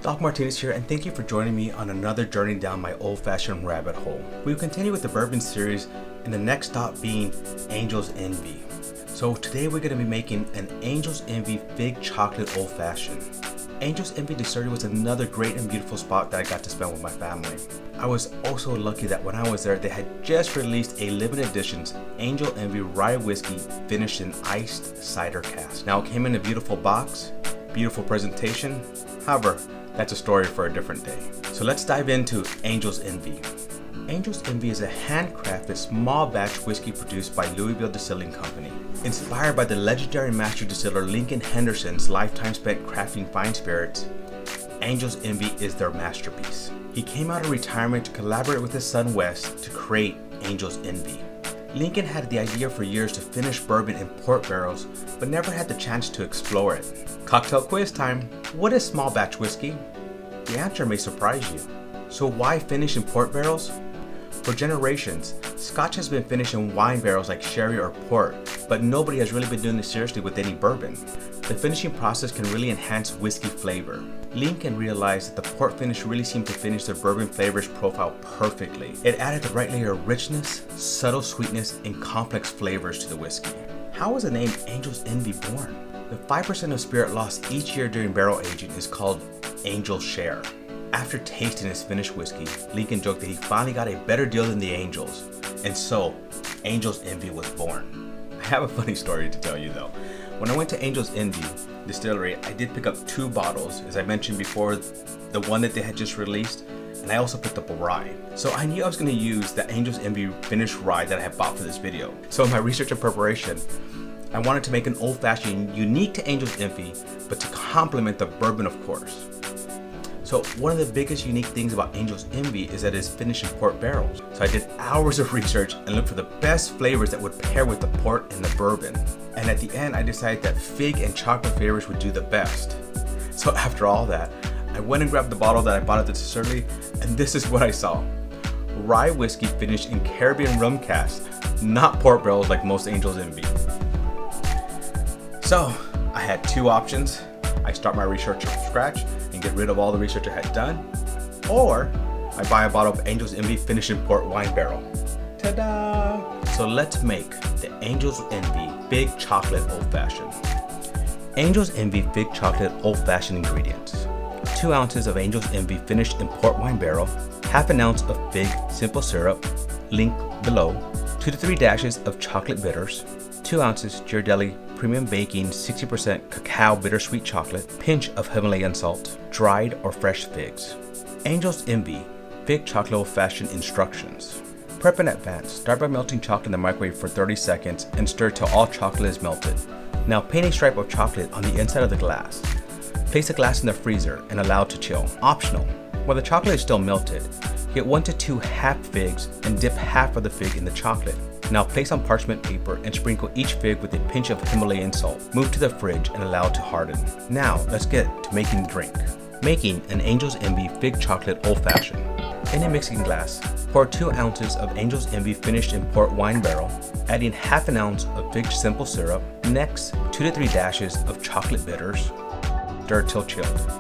Doc Martinez here, and thank you for joining me on another journey down my old-fashioned rabbit hole. We will continue with the bourbon series, and the next stop being Angel's Envy. So today we're going to be making an Angel's Envy Fig Chocolate Old Fashioned. Angel's Envy Distillery was another great and beautiful spot that I got to spend with my family. I was also lucky that when I was there, they had just released a limited editions Angel Envy Rye Whiskey finished in iced cider cask. Now it came in a beautiful box, beautiful presentation. However, that's a story for a different day. So let's dive into Angel's Envy. Angel's Envy is a handcrafted small batch whiskey produced by Louisville Distilling Company. Inspired by the legendary Master Distiller Lincoln Henderson's lifetime spent crafting fine spirits, Angel's Envy is their masterpiece. He came out of retirement to collaborate with his son Wes to create Angel's Envy. Lincoln had the idea for years to finish bourbon in port barrels, but never had the chance to explore it. Cocktail quiz time. What is small batch whiskey? The answer may surprise you. So why finish in port barrels? For generations, Scotch has been finished in wine barrels like sherry or port, but nobody has really been doing this seriously with any bourbon. The finishing process can really enhance whiskey flavor. Lincoln realized that the port finish really seemed to finish the bourbon flavors profile perfectly. It added the right layer of richness, subtle sweetness, and complex flavors to the whiskey. How was the name Angel's Envy born? The 5% of spirit lost each year during barrel aging is called Angel's Share. After tasting his finished whiskey, Lincoln joked that he finally got a better deal than the Angels, and so Angel's Envy was born. I have a funny story to tell you though. When I went to Angel's Envy Distillery, I did pick up 2 bottles, as I mentioned before, the one that they had just released, and I also picked up a rye. So I knew I was going to use the Angel's Envy finished rye that I had bought for this video. So in my research and preparation, I wanted to make an old-fashioned unique to Angel's Envy, but to complement the bourbon, of course. So one of the biggest unique things about Angel's Envy is that it's finished in port barrels. So I did hours of research and looked for the best flavors that would pair with the port and the bourbon. And at the end, I decided that fig and chocolate flavors would do the best. So after all that, I went and grabbed the bottle that I bought at the distillery, and this is what I saw. Rye whiskey finished in Caribbean rum casks, not port barrels like most Angel's Envy. So I had 2 options. I start my research from scratch and get rid of all the research I had done, or I buy a bottle of Angel's Envy finished in port wine barrel. Ta-da! So let's make the Angel's Envy Fig Chocolate Old Fashioned. Angel's Envy Fig Chocolate Old Fashioned ingredients: 2 ounces of Angel's Envy finished in port wine barrel, half an ounce of fig simple syrup, link below, 2 to 3 dashes of chocolate bitters, 2 ounces Ghirardelli Premium Baking 60% cacao bittersweet chocolate, pinch of Himalayan salt, dried or fresh figs. Angel's Envy Fig Chocolate Old Fashioned instructions. Prep in advance. Start by melting chocolate in the microwave for 30 seconds and stir till all chocolate is melted. Now paint a stripe of chocolate on the inside of the glass. Place the glass in the freezer and allow to chill. Optional. While the chocolate is still melted, get 1 to 2 half figs and dip half of the fig in the chocolate. Now place on parchment paper and sprinkle each fig with a pinch of Himalayan salt. Move to the fridge and allow to harden. Now let's get to making the drink. Making an Angel's Envy Fig Chocolate Old Fashioned. In a mixing glass, pour 2 ounces of Angel's Envy finished in port wine barrel, adding half an ounce of fig simple syrup. Next, 2 to 3 dashes of chocolate bitters. Stir till chilled.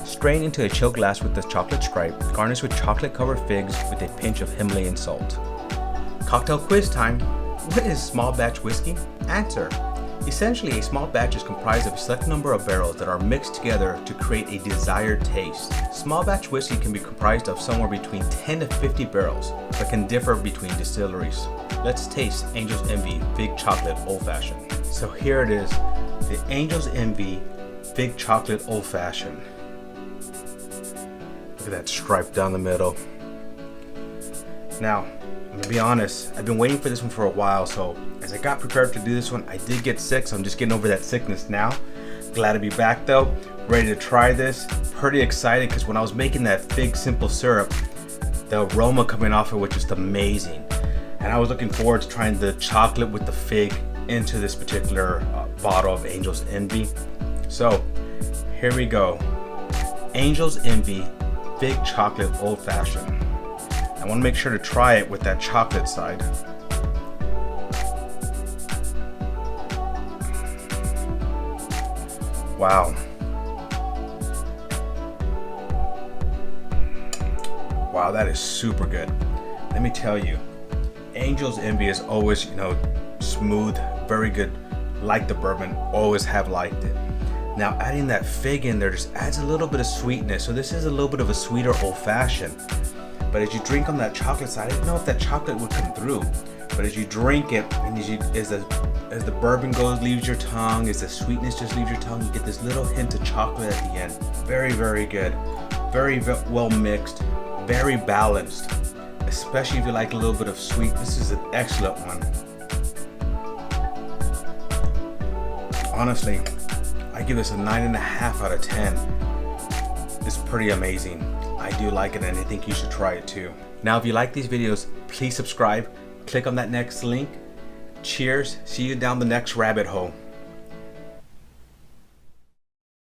Strain into a chill glass with the chocolate stripe. Garnish with chocolate covered figs with a pinch of Himalayan salt. Cocktail quiz time. What is small batch whiskey? Answer. Essentially, a small batch is comprised of a select number of barrels that are mixed together to create a desired taste. Small batch whiskey can be comprised of somewhere between 10 to 50 barrels, but can differ between distilleries. Let's taste Angel's Envy Fig Chocolate Old Fashioned. So here it is, the Angel's Envy Fig Chocolate Old Fashioned. Look at that stripe down the middle. Now, I'm gonna be honest, I've been waiting for this one for a while, so as I got prepared to do this one, I did get sick, so I'm just getting over that sickness now. Glad to be back though, ready to try this. Pretty excited because when I was making that fig simple syrup, the aroma coming off it was just amazing. And I was looking forward to trying the chocolate with the fig into this particular bottle of Angel's Envy. So here we go. Angel's Envy Fig Chocolate Old Fashioned. I want to make sure to try it with that chocolate side. Wow. Wow, that is super good. Let me tell you, Angel's Envy is always, smooth, very good. Like the bourbon, always have liked it. Now adding that fig in there just adds a little bit of sweetness. So this is a little bit of a sweeter old fashioned. But as you drink on that chocolate side, I didn't know if that chocolate would come through. But as you drink it, and as the bourbon leaves your tongue, as the sweetness just leaves your tongue, you get this little hint of chocolate at the end. Very, very good. Very well mixed. Very balanced. Especially if you like a little bit of sweet. This is an excellent one. Honestly, I give this a 9.5 out of 10. It's pretty amazing. I do like it, and I think you should try it too. Now, if you like these videos, please subscribe. Click on that next link. Cheers. See you down the next rabbit hole.